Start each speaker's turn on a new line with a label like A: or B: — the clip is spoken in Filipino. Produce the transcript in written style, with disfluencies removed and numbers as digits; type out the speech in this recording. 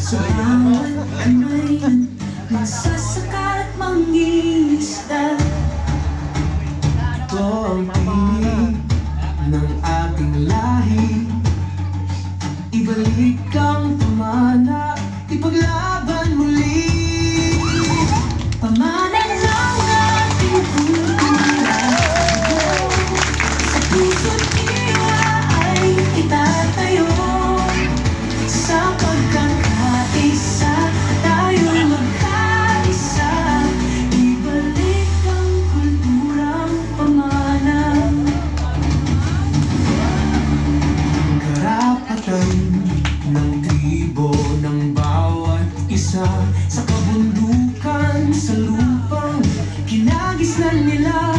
A: Sa bawat kamay magsasaka at mangingisda. Ito ang tinig ng ating lahi. Ibalik ang pamana, ipaglaban muli. Pamana ng ating kultura, sa puso't diwa ay itatayo. Sa pagkakaisa, tayo'y magkaisa. Ibalik ang kulturang pamana. Karapatan ng tribo ng bawat isa, sa kabundukan, sa lupang kinagisnan nila.